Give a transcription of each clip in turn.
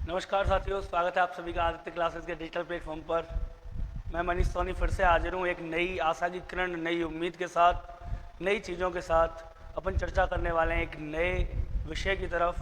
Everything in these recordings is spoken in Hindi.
नमस्कार साथियों, स्वागत है आप सभी का आदित्य क्लासेस के डिजिटल प्लेटफॉर्म पर। मैं मनीष सोनी फिर से हाजिर हूँ एक नई आशा की किरण, नई उम्मीद के साथ, नई चीज़ों के साथ। अपन चर्चा करने वाले हैं एक नए विषय की तरफ,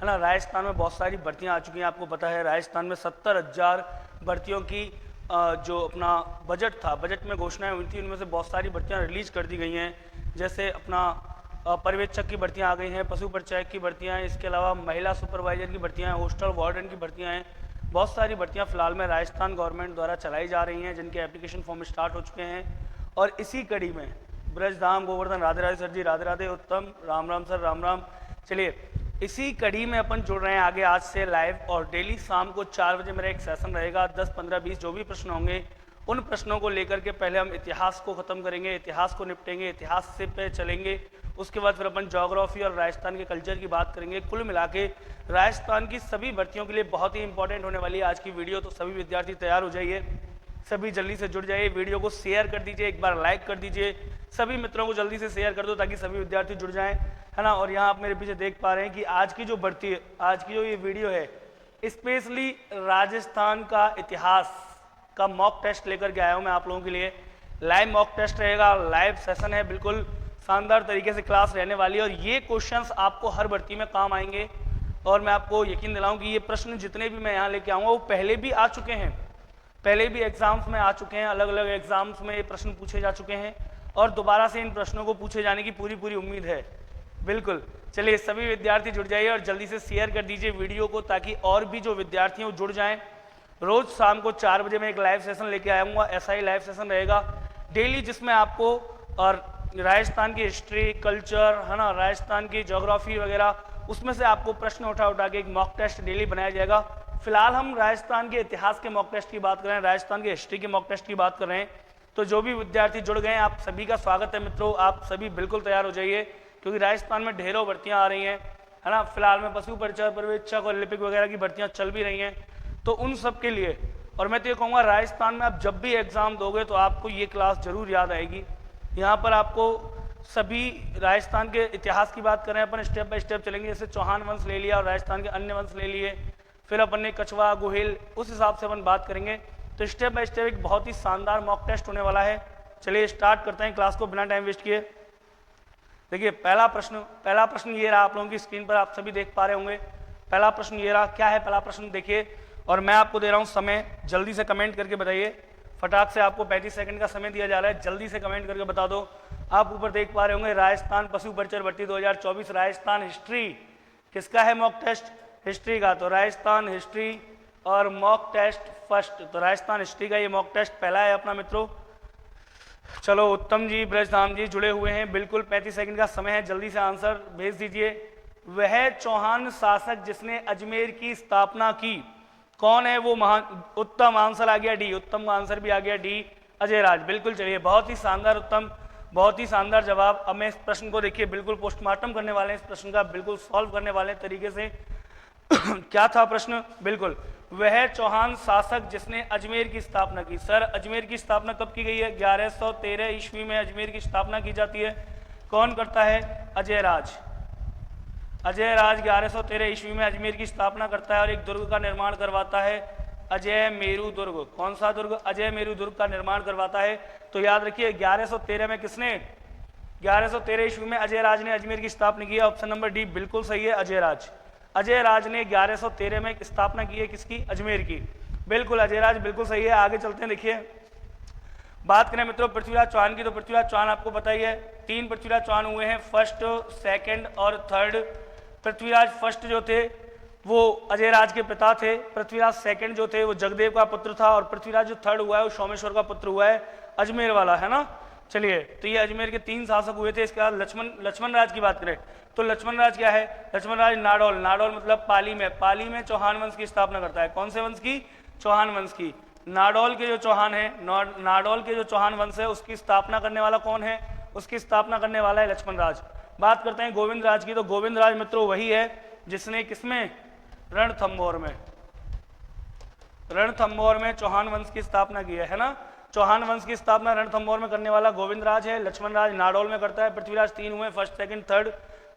है ना। राजस्थान में बहुत सारी भर्तियाँ आ चुकी हैं। आपको पता है राजस्थान में 70,000 भर्तियों की जो अपना बजट था, बजट में घोषणाएँ हुई थी, उनमें से बहुत सारी भर्तियाँ रिलीज कर दी गई हैं। जैसे अपना पर्यवेक्षक की भर्तियां आ गई हैं, पशु परिचायक की भर्तियां हैं, इसके अलावा महिला सुपरवाइजर की भर्तियां हैं, हॉस्टल वार्डन की भर्तियां हैं। बहुत सारी भर्तियां फिलहाल में राजस्थान गवर्नमेंट द्वारा चलाई जा रही हैं, जिनके एप्लीकेशन फॉर्म स्टार्ट हो चुके हैं। और इसी कड़ी में ब्रजधाम गोवर्धन, राधे राधे सर जी, राधे राधे, उत्तम, राम राम सर, राम राम। चलिए, इसी कड़ी में अपन जुड़ रहे हैं आगे आज से लाइव, और डेली शाम को 4 बजे मेरा एक सेशन रहेगा। 10, 15, 20 जो भी प्रश्न होंगे, उन प्रश्नों को लेकर के पहले हम इतिहास को खत्म करेंगे, इतिहास को निपटेंगे, इतिहास से पे चलेंगे। उसके बाद फिर अपन ज्योग्राफी और राजस्थान के कल्चर की बात करेंगे। कुल मिला के राजस्थान की सभी भर्तियों के लिए बहुत ही इंपॉर्टेंट होने वाली है आज की वीडियो। तो सभी विद्यार्थी तैयार हो जाइए, सभी जल्दी से जुड़ जाइए, वीडियो को शेयर कर दीजिए, एक बार लाइक कर दीजिए, सभी मित्रों को जल्दी से शेयर कर दो ताकि सभी विद्यार्थी जुड़ जाएं, है ना। और यहाँ आप मेरे पीछे देख पा रहे हैं कि आज की जो भर्ती है, आज की जो ये वीडियो है, स्पेशली राजस्थान का इतिहास का मॉक टेस्ट लेकर के आया हूँ मैं आप लोगों के लिए। लाइव मॉक टेस्ट रहेगा, लाइव सेशन है, बिल्कुल शानदार तरीके से क्लास रहने वाली है। और ये क्वेश्चंस आपको हर भर्ती में काम आएंगे। और मैं आपको यकीन दिलाऊं कि ये प्रश्न जितने भी मैं यहाँ लेके आऊँगा वो पहले भी आ चुके हैं, पहले भी एग्जाम्स में आ चुके हैं, अलग अलग एग्जाम्स में ये प्रश्न पूछे जा चुके हैं, और दोबारा से इन प्रश्नों को पूछे जाने की पूरी पूरी उम्मीद है। बिल्कुल, चलिए सभी विद्यार्थी जुड़ जाइए और जल्दी से शेयर कर दीजिए वीडियो को, ताकि और भी जो विद्यार्थी हैं वो जुड़ जाएं। रोज शाम को 4 बजे मैं एक लाइव सेशन लेके आऊँगा, ऐसा ही लाइव सेशन रहेगा डेली, जिसमें आपको और राजस्थान की हिस्ट्री, कल्चर, है ना, राजस्थान की ज्योग्राफी वगैरह, उसमें से आपको प्रश्न उठा उठा के एक मॉक टेस्ट डेली बनाया जाएगा। फिलहाल हम राजस्थान के इतिहास के मॉक टेस्ट की बात कर रहे हैं, राजस्थान के हिस्ट्री के मॉक टेस्ट की बात कर रहे हैं। तो जो भी विद्यार्थी जुड़ गए हैं, आप सभी का स्वागत है मित्रों। आप सभी बिल्कुल तैयार हो जाइए, क्योंकि राजस्थान में ढेरों भर्तियां आ रही हैं, है ना। फिलहाल में पशु परिचय, पर्यवेक्षक और लिपिक वगैरह की भर्तियां चल भी रही हैं। तो उन सब के लिए, और मैं तो ये कहूँगा राजस्थान में आप जब भी एग्जाम दोगे तो आपको ये क्लास जरूर याद आएगी। यहाँ पर आपको सभी राजस्थान के इतिहास की बात करें, अपन स्टेप बाय स्टेप चलेंगे। जैसे चौहान वंश ले लिया और राजस्थान के अन्य वंश ले लिए, फिर अपन ने कछवा, गोहिल, उस हिसाब से अपन बात करेंगे। तो स्टेप बाय स्टेप एक बहुत ही शानदार मॉक टेस्ट होने वाला है। चलिए स्टार्ट करते हैं क्लास को बिना टाइम वेस्ट किए। देखिए पहला प्रश्न ये रहा, आप लोगों की स्क्रीन पर आप सभी देख पा रहे होंगे। पहला प्रश्न ये रहा, क्या है पहला प्रश्न देखिए, और मैं आपको दे रहा हूँ समय, जल्दी से कमेंट करके बताइए। फटाक से आपको 35 सेकंड का समय दिया जा रहा है, जल्दी से कमेंट करके बता दो। आप ऊपर देख पा रहे होंगे राजस्थान पशु परिचय भर्ती 2024 राजस्थान हिस्ट्री। किसका है मॉक टेस्ट? हिस्ट्री का। तो राजस्थान हिस्ट्री और मॉक टेस्ट फर्स्ट, तो राजस्थान हिस्ट्री का ये मॉक टेस्ट पहला है अपना मित्रों। चलो उत्तम जी, ब्रजधाम जी जुड़े हुए हैं, बिल्कुल 35 सेकंड का समय है, जल्दी से आंसर भेज दीजिए। वह चौहान शासक जिसने अजमेर की स्थापना की, कौन है वो महान? उत्तम, आंसर आ गया डी, उत्तम का आंसर भी आ गया डी, अजय राज। बिल्कुल, चलिए बहुत ही शानदार उत्तम, बहुत ही शानदार जवाब। अब मैं इस प्रश्न को देखिए बिल्कुल पोस्टमार्टम करने वाले हैं, इस प्रश्न का बिल्कुल सॉल्व करने वाले तरीके से। क्या था प्रश्न? बिल्कुल, वह चौहान शासक जिसने अजमेर की स्थापना की। सर अजमेर की स्थापना कब की गई है? 1113 ईस्वी में अजमेर की स्थापना की जाती है। कौन करता है? अजय राज। अजय राज 1113 ईस्वी में अजमेर की स्थापना करता है और एक दुर्ग का निर्माण करवाता है, अजय मेरू दुर्ग। कौन सा दुर्ग? अजय मेरू दुर्ग का निर्माण करवाता है। तो याद रखिए 1113 में किसने? 1113 ईस्वी में अजय राज ने अजमेर की स्थापना की है। ऑप्शन नंबर डी बिल्कुल सही है, अजय राज। अजय राज ने 1113 में स्थापना की है, किसकी? अजमेर की। बिल्कुल अजय राज बिल्कुल सही है। आगे चलते हैं, देखिए बात करें मित्रों पृथ्वीराज चौहान की, तो पृथ्वीराज चौहान आपको पता ही है, 3 पृथ्वीराज चौहान हुए हैं, फर्स्ट, सेकंड और थर्ड। पृथ्वीराज फर्स्ट जो थे वो अजय राज के पिता थे, पृथ्वीराज सेकंड जो थे वो जगदेव का पुत्र था, और पृथ्वीराज जो थर्ड हुआ है वो सोमेश्वर का पुत्र हुआ है, अजमेर वाला, है ना। चलिए, तो ये अजमेर के 3 शासक हुए थे। इसके बाद लक्ष्मण राज की बात करें तो लक्ष्मण राज क्या है? लक्ष्मण राज नाडौल, नाडौल मतलब पाली में चौहान वंश की स्थापना करता है। कौन से वंश की? चौहान वंश की। नाडौल के जो चौहान है, नाडौल के जो चौहान वंश है उसकी स्थापना करने वाला कौन है? उसकी स्थापना करने वाला है लक्ष्मण राज। बात करते हैं गोविंद राज की, तो गोविंद राज मित्रों वही है जिसने किसमें? रणथंभौर में चौहान वंश की स्थापना की है ना। चौहान वंश की स्थापना रणथंभौर में करने वाला गोविंद राज है। लक्ष्मण राज नाडौल में करता है। पृथ्वीराज 3 हुए, फर्स्ट, सेकंड, थर्ड।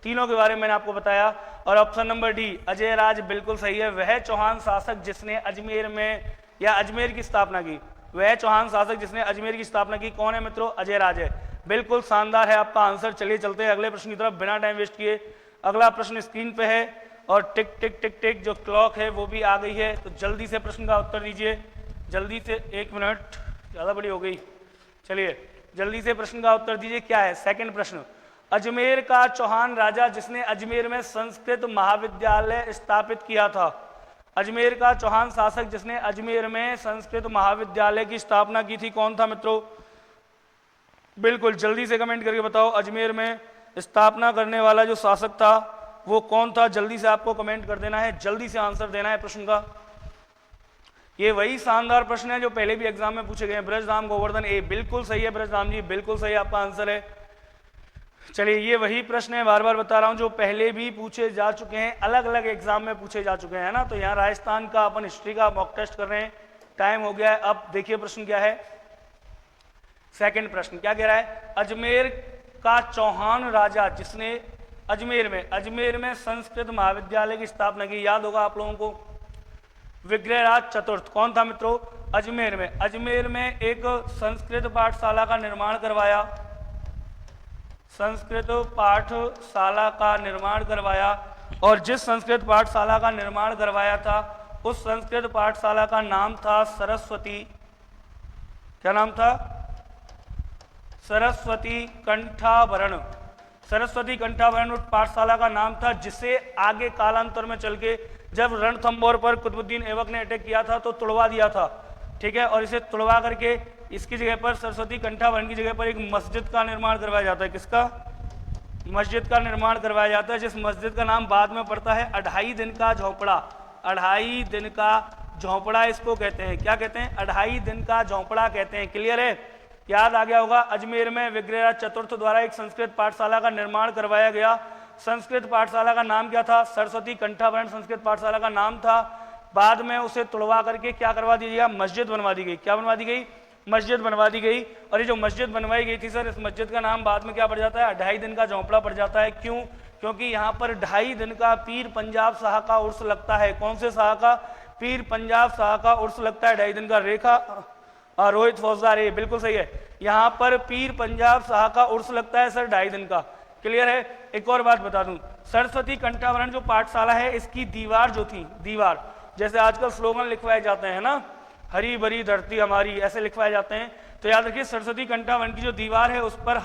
तीनों के बारे में मैंने आपको बताया। और ऑप्शन नंबर डी अजय राज बिल्कुल सही है, वह चौहान शासक जिसने अजमेर में या अजमेर की स्थापना की, वह चौहान शासक जिसने अजमेर की स्थापना की कौन है मित्रों? अजय राज है। बिल्कुल शानदार है आपका आंसर। चलिए चलते हैं अगले प्रश्न की तरफ बिना टाइम वेस्ट किए। अगला प्रश्न स्क्रीन पे है और टिक टिक टिक टिक जो क्लॉक है वो भी आ गई है, तो जल्दी से प्रश्न का उत्तर दीजिए, जल्दी से। 1 मिनट ज़्यादा बड़ी हो गई। चलिए जल्दी से प्रश्न का उत्तर दीजिए। क्या है सेकंड प्रश्न? अजमेर का चौहान राजा जिसने अजमेर में संस्कृत महाविद्यालय स्थापित किया था। अजमेर का चौहान शासक जिसने अजमेर में संस्कृत महाविद्यालय की स्थापना की थी कौन था मित्रों? बिल्कुल जल्दी से कमेंट करके बताओ, अजमेर में स्थापना करने वाला जो शासक था वो कौन था? जल्दी से आपको कमेंट कर देना है, जल्दी से आंसर देना है प्रश्न का। ये वही शानदार प्रश्न है जो पहले भी एग्जाम में पूछे गए हैं। ब्रजधाम गोवर्धन ए बिल्कुल सही है, ब्रजधाम जी बिल्कुल सही आपका आंसर है। चलिए ये वही प्रश्न है, बार बार बता रहा हूं, जो पहले भी पूछे जा चुके हैं, अलग अलग एग्जाम में पूछे जा चुके हैं ना। तो यहाँ राजस्थान का अपन हिस्ट्री का मॉक टेस्ट कर रहे हैं, टाइम हो गया है। अब देखिए प्रश्न क्या है, सेकंड प्रश्न क्या कह रहा है? अजमेर का चौहान राजा जिसने अजमेर में संस्कृत महाविद्यालय की स्थापना की, याद होगा आप लोगों को, विग्रहराज चतुर्थ कौन था मित्रों? अजमेर में एक संस्कृत पाठशाला का निर्माण करवाया, संस्कृत पाठशाला का निर्माण करवाया। और जिस संस्कृत पाठशाला का निर्माण करवाया था उस संस्कृत पाठशाला का नाम था सरस्वती। क्या नाम था? सरस्वती कंठाभरण। सरस्वती कंठाभरण उस पाठशाला का नाम था, जिसे आगे कालांतर में चल के जब रणथंभौर पर कुतुबुद्दीन ऐबक ने अटैक किया था तो तुड़वा दिया था, ठीक है। और इसे तुड़वा करके इसकी जगह पर सरस्वती कंठाभरण की जगह पर एक मस्जिद का निर्माण करवाया जाता है। किसका? मस्जिद का निर्माण करवाया जाता है, जिस मस्जिद का नाम बाद में पड़ता है 2.5 दिन का झोंपड़ा। 2.5 दिन का झोंपड़ा इसको कहते हैं। क्या कहते हैं? 2.5 दिन का झोंपड़ा कहते हैं। क्लियर है? याद आ गया होगा। अजमेर में विग्रहराज चतुर्थ द्वारा एक संस्कृत पाठशाला का निर्माण करवाया गया। संस्कृत पाठशाला का नाम क्या था? सरस्वती कंठाभरण संस्कृत पाठशाला का नाम था। बाद में उसे तुड़वा करके क्या करवा दी गया? मस्जिद बनवा दी गई। क्या बनवा दी गई? मस्जिद बनवा दी गई। और ये जो मस्जिद बनवाई गई थी सर, इस मस्जिद का नाम बाद में क्या पड़ जाता है? 2.5 दिन का झोंपड़ा पड़ जाता है। क्यों? क्योंकि यहाँ पर 2.5 दिन का पीर पंजाब शाह का उर्स लगता है। कौन से शाह का? पीर पंजाब शाह का उर्स लगता है 2.5 दिन का। रेखा रोहित फौजदार, ये बिल्कुल सही है। यहाँ पर पीर पंजाब शाह का उर्स लगता है सर 2.5 दिन का। क्लियर है? एक और बात बता दूं, सरस्वती कंठाभरण जो पाठशाला है इसकी दीवार जो थी, दीवार जैसे आजकल स्लोगन लिखवाए जाते हैं ना, हरी भरी धरती हमारी, ऐसे लिखवाए जाते हैं, तो याद रखिए सरस्वती कंठाभरण की जो दीवार है उस पर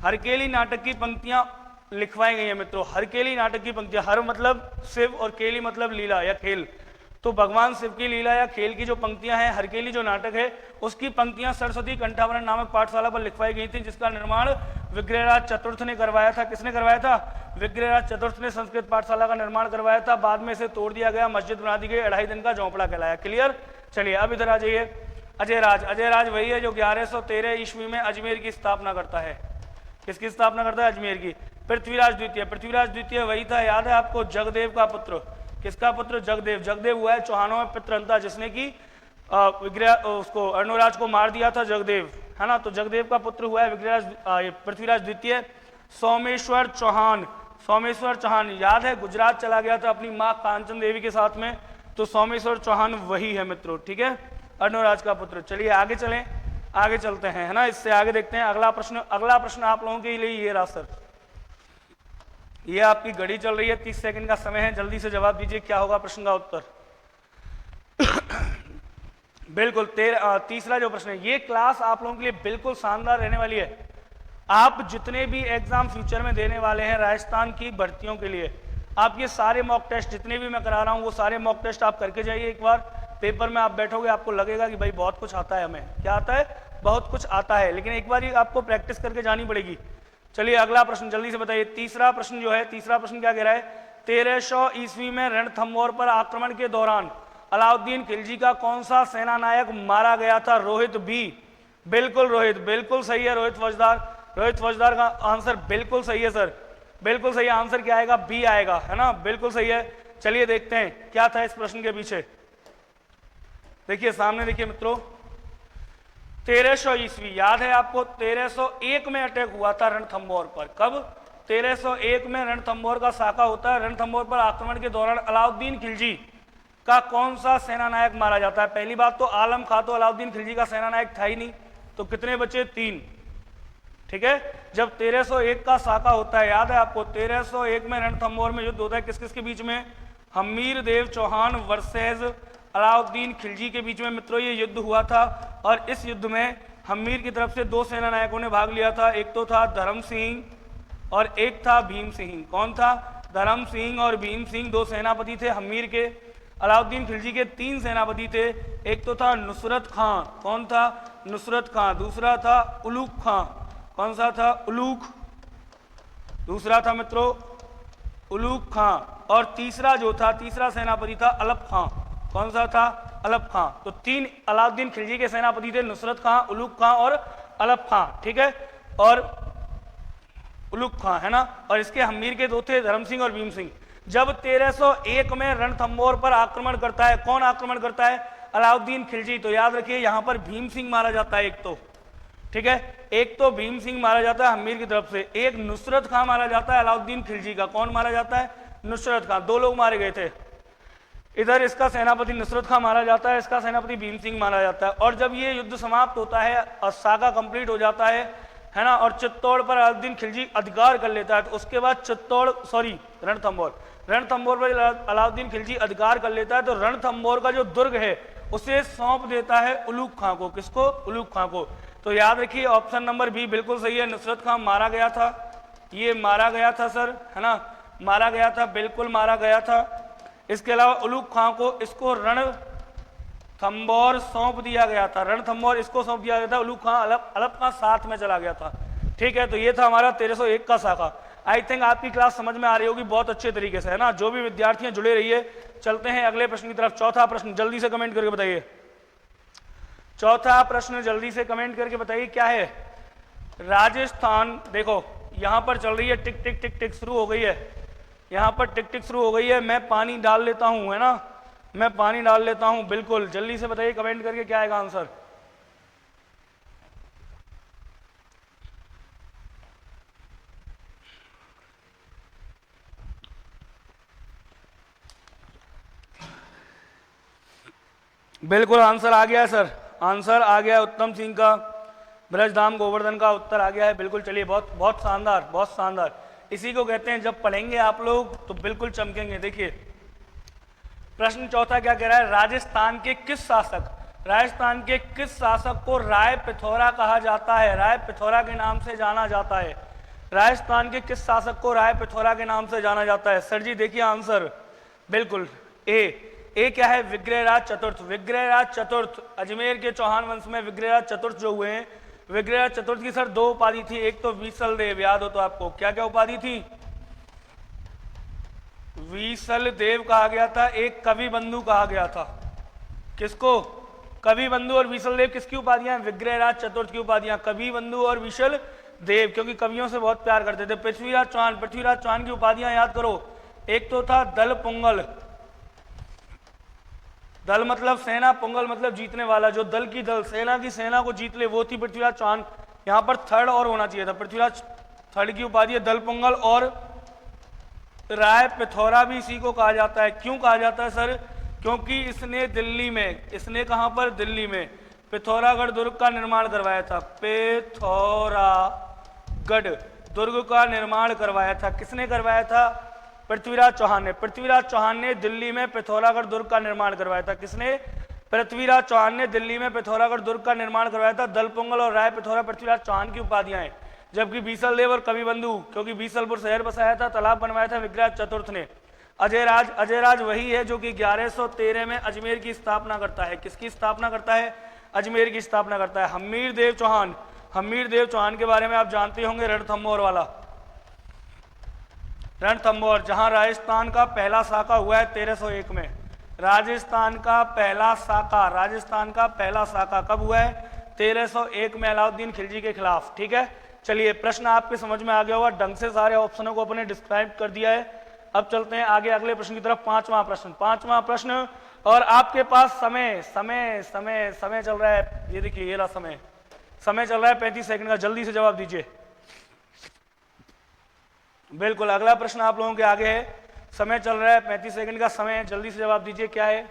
हरकेली नाटक की पंक्तियां लिखवाई गई है मित्रों। हरकेली नाटक की पंक्तियां, हर मतलब शिव और केली मतलब लीला या खेल, तो भगवान शिव की लीला या खेल की जो पंक्तियां हैं, हरकेली जो नाटक है उसकी पंक्तियां सरस्वती कंठाभरण नामक पाठशाला पर लिखवाई गई थी, जिसका निर्माण विग्रहराज चतुर्थ ने करवाया था। किसने करवाया था? विग्रहराज चतुर्थ ने संस्कृत पाठशाला का निर्माण करवाया था। बाद में इसे तोड़ दिया गया, मस्जिद बना दी गई, 2.5 दिन का झोंपड़ा कहलाया। क्लियर? चलिए अब इधर आ जाइए। अजय राज वही है जो 1113 ईस्वी में अजमेर की स्थापना करता है। किसकी स्थापना करता है? अजमेर की। पृथ्वीराज द्वितीय वही था, याद है आपको, जगदेव का पुत्र। किसका पुत्र? जगदेव हुआ है चौहानों में पितृंता, जिसने की उसको अर्णोराज को मार दिया था, जगदेव, है ना। तो जगदेव का पुत्र हुआ है पृथ्वीराज द्वितीय। सोमेश्वर चौहान याद है, गुजरात चला गया था अपनी माँ कांचन देवी के साथ में, तो सोमेश्वर चौहान वही है मित्रों, ठीक है, अर्णोराज का पुत्र। चलिए आगे चलें, आगे चलते हैं, है ना, इससे आगे देखते हैं अगला प्रश्न आप लोगों के लिए ये रहा सर। ये आपकी घड़ी चल रही है, 30 सेकंड का समय है, जल्दी से जवाब दीजिए, क्या होगा प्रश्न का उत्तर? बिल्कुल तीसरा जो प्रश्न है, ये क्लास आप लोगों के लिए बिल्कुल शानदार रहने वाली है। आप जितने भी एग्जाम फ्यूचर में देने वाले हैं राजस्थान की भर्तियों के लिए, आप ये सारे मॉक टेस्ट जितने भी मैं करा रहा हूँ वो सारे मॉक टेस्ट आप करके जाइए। एक बार पेपर में आप बैठोगे आपको लगेगा कि भाई बहुत कुछ आता है, हमें क्या आता है, बहुत कुछ आता है, लेकिन एक बार ये आपको प्रैक्टिस करके जानी पड़ेगी। चलिए अगला प्रश्न जल्दी से बताइए। तीसरा प्रश्न जो है, तीसरा प्रश्न क्या कह रहा है? 1300 ईस्वी में रणथंभौर पर आक्रमण के दौरान अलाउद्दीन खिलजी का कौन सा सेना नायक मारा गया था? रोहित बी। बिल्कुल रोहित, बिल्कुल सही है रोहित फौजदार का आंसर बिल्कुल सही है सर, बिल्कुल सही आंसर क्या आएगा? बी आएगा, है ना, बिल्कुल सही है। चलिए देखते हैं क्या था इस प्रश्न के पीछे। देखिए सामने देखिए मित्रों, 1300 ईस्वी, याद है आपको 1301 में अटैक हुआ था रणथंभौर पर। कब? 1301 में रणथंभौर का साका होता है। रणथंभौर पर आक्रमण के दौरान अलाउद्दीन खिलजी का कौन सा सेनानायक मारा जाता है? पहली बात तो आलम खां तो अलाउद्दीन खिलजी का सेनानायक था ही नहीं, तो कितने बचे? 3। ठीक है, जब 1301 का साका होता है, याद है आपको 1301 में रणथंभौर में युद्ध होता है, किस किस के बीच में? हमीर देव चौहान वर्सेस अलाउद्दीन खिलजी के बीच में मित्रों ये युद्ध हुआ था। और इस युद्ध में हमीर की तरफ से 2 सेनानायकों ने भाग लिया था, एक तो था धर्म सिंह और एक था भीम सिंह। कौन था? धर्म सिंह और भीम सिंह 2 सेनापति थे हमीर के। अलाउद्दीन खिलजी के 3 सेनापति थे, एक तो था नुसरत खां। कौन था? नुसरत खां। दूसरा था उलूक खां। कौन सा था? उलूक। दूसरा था मित्रों उलूक खां। और तीसरा जो था, तीसरा सेनापति था अलप खां। कौन सा था? अलप खां। तो 3 अलाउद्दीन खिलजी के सेनापति थे, नुसरत खां, उलूक खां और अलप खां। ठीक है, और उलूक खां है ना। और इसके हमीर के 2 थे, धर्म सिंह और भीम सिंह। जब 1301 में रणथंभौर पर आक्रमण करता है, कौन आक्रमण करता है? अलाउद्दीन खिलजी। तो याद रखिए यहां पर भीम सिंह मारा जाता है एक तो, ठीक है, एक तो भीम सिंह मारा जाता है हमीर की तरफ से, एक नुसरत खां मारा जाता है अलाउद्दीन खिलजी का। कौन मारा जाता है? नुसरत खां। 2 लोग मारे गए थे। इधर इसका सेनापति नुसरत खां मारा जाता है, इसका सेनापति भीम सिंह मारा जाता है। और जब ये युद्ध समाप्त होता है और साका कंप्लीट हो जाता है ना, और चित्तौड़ पर अलाउद्दीन खिलजी अधिकार कर लेता है, तो उसके बाद रणथंभौर पर अलाउद्दीन खिलजी अधिकार कर लेता है, तो रणथंभौर का जो दुर्ग है उसे सौंप देता है उलूक खां को। किसको? उलूक खां को। तो याद रखिए ऑप्शन नंबर बी बिल्कुल सही है, नुसरत खां मारा गया था। ये मारा गया था सर, है ना, मारा गया था, बिल्कुल मारा गया था। इसके अलावा उलूक खां को इसको रणथंभौर सौंप दिया गया था, रणथंभौर इसको सौंप दिया गया था, उलूक खां अलप खां साथ में चला गया था। ठीक है, तो ये था हमारा 1301 का साका। आई थिंक आपकी क्लास समझ में आ रही होगी बहुत अच्छे तरीके से, है ना। जो भी विद्यार्थी हैं जुड़े रहिए। चलते हैं अगले प्रश्न की तरफ। चौथा प्रश्न जल्दी से कमेंट करके बताइए। चौथा प्रश्न जल्दी से कमेंट करके बताइए क्या है? राजस्थान, देखो यहां पर चल रही है टिक टिक टिक टिक शुरू हो गई है, यहां पर टिक टिक शुरू हो गई है। मैं पानी डाल लेता हूं, है ना, मैं पानी डाल लेता हूं। बिल्कुल जल्दी से बताइए कमेंट करके क्या आएगा आंसर। बिल्कुल आंसर आ गया सर, आंसर आ गया उत्तम सिंह का, ब्रजधाम गोवर्धन का उत्तर आ गया है। बिल्कुल, चलिए बहुत बहुत शानदार, बहुत शानदार। इसी को कहते हैं जब पढ़ेंगे आप लोग तो बिल्कुल चमकेंगे। देखिए प्रश्न चौथा क्या कह रहा है? राजस्थान के किस शासक को राय पिथौरा कहा जाता है? राय पिथौरा के नाम से जाना जाता है। राजस्थान के किस शासक को राय पिथौरा के नाम से जाना जाता है? सर जी देखिए आंसर, बिल्कुल ए क्या है? विग्रहराज चतुर्थ। विग्रहराज चतुर्थ, अजमेर के चौहान वंश में विग्रहराज चतुर्थ जो हुए हैं, विग्रहराज चतुर्थ की सर 2 उपाधि थी। एक तो वीसल देव, याद हो तो आपको, क्या क्या उपाधि थी? वीसल देव कहा गया था, एक कवि बंधु कहा गया था। किसको? कवि बंधु और वीसल देव किसकी उपाधियां? विग्रहराज चतुर्थ की उपाधियां, कवि बंधु और विशल देव, क्योंकि कवियों से बहुत प्यार करते थे। पृथ्वीराज चौहान की उपाधियां याद करो, एक तो था दल पुंगल, दल मतलब सेना, पुंगल मतलब जीतने वाला, जो दल की दल सेना की सेना को जीत ले वो थी पृथ्वीराज चौहान। यहां पर थर्ड और होना चाहिए था, पृथ्वीराज थर्ड की उपाधि है दल पुंगल। और राय पिथौरा भी इसी को कहा जाता है। क्यों कहा जाता है सर? क्योंकि इसने दिल्ली में, इसने कहां पर? दिल्ली में पिथौरागढ़ दुर्ग का निर्माण करवाया था। पिथौरागढ़ दुर्ग का निर्माण करवाया था। किसने करवाया था? पृथ्वीराज चौहान ने। पृथ्वीराज चौहान ने दिल्ली में पिथौरागढ़ दुर्ग का निर्माण करवाया था। किसने? पृथ्वीराज चौहान ने दिल्ली में पिथौरागढ़ दुर्ग का निर्माण करवाया था। दलपुंगल और राय पिथौरा पृथ्वीराज चौहान की उपाधियां हैं, जबकि बीसल देव और कवि बंधु, क्योंकि बीसलपुर शहर बसाया था, तालाब बनवाया था विग्रहराज चतुर्थ ने। अजयराज वही है जो कि 1113 में अजमेर की स्थापना करता है। किसकी स्थापना करता है? अजमेर की स्थापना करता है। हमीर देव चौहान के बारे में आप जानते होंगे, रणथंभौर वाला, रणथंभौर, जहां राजस्थान का पहला साका हुआ है 1301 में। राजस्थान का पहला साका कब हुआ है? 1301 में अलाउद्दीन खिलजी के खिलाफ। ठीक है, चलिए प्रश्न आपके समझ में आ गया होगा, ढंग से सारे ऑप्शनों को अपने डिस्क्राइब कर दिया है। अब चलते हैं आगे अगले प्रश्न की तरफ। पांचवा प्रश्न, और आपके पास समय चल रहा है। ये देखिए ये रहा समय, समय चल रहा है 35 सेकंड का, जल्दी से जवाब दीजिए। बिल्कुल, अगला प्रश्न आप लोगों के आगे है, समय चल रहा है 35 सेकंड का समय है, जल्दी से जवाब दीजिए। क्या है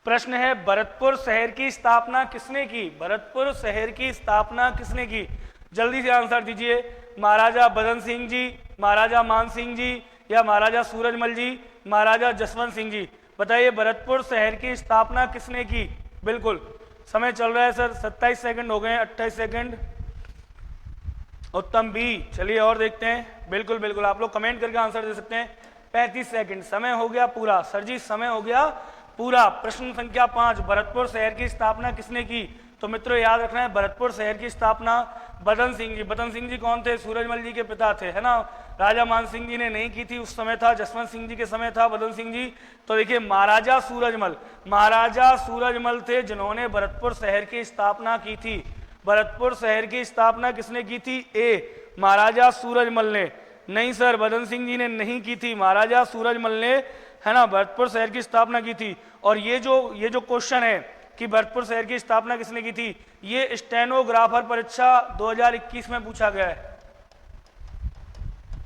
प्रश्न? है भरतपुर शहर की स्थापना किसने की? भरतपुर शहर की स्थापना किसने की? जल्दी से आंसर दीजिए। महाराजा बदन सिंह जी, महाराजा मान सिंह जी, या महाराजा सूरजमल जी, महाराजा जसवंत सिंह जी? बताइए भरतपुर शहर की स्थापना किसने की? बिल्कुल, समय चल रहा है सर, 27 सेकंड हो गए, 28 सेकंड। उत्तम बी। चलिए और देखते हैं। बिल्कुल बिल्कुल, आप लोग कमेंट करके आंसर दे सकते हैं। 35 सेकंड, समय हो गया पूरा। सर जी समय हो गया पूरा। प्रश्न संख्या 5, भरतपुर शहर की स्थापना किसने की? तो मित्रों याद रखना है, भरतपुर शहर की स्थापना बदन सिंह जी। बदन सिंह जी कौन थे? सूरजमल जी के पिता थे, है ना। राजा मान सिंह जी ने नहीं की थी, उस समय था जसवंत सिंह जी के समय था बदन सिंह जी। तो देखिए महाराजा सूरजमल, महाराजा सूरजमल थे जिन्होंने भरतपुर शहर की स्थापना की थी। भरतपुर शहर की स्थापना किसने की थी? ए महाराजा सूरजमल ने। नहीं सर, बदन सिंह जी ने नहीं की थी, महाराजा सूरजमल ने, है ना, भरतपुर शहर की स्थापना की थी। और ये जो क्वेश्चन है कि भरतपुर शहर की स्थापना किसने की थी, ये स्टेनोग्राफर परीक्षा 2021 में पूछा गया है।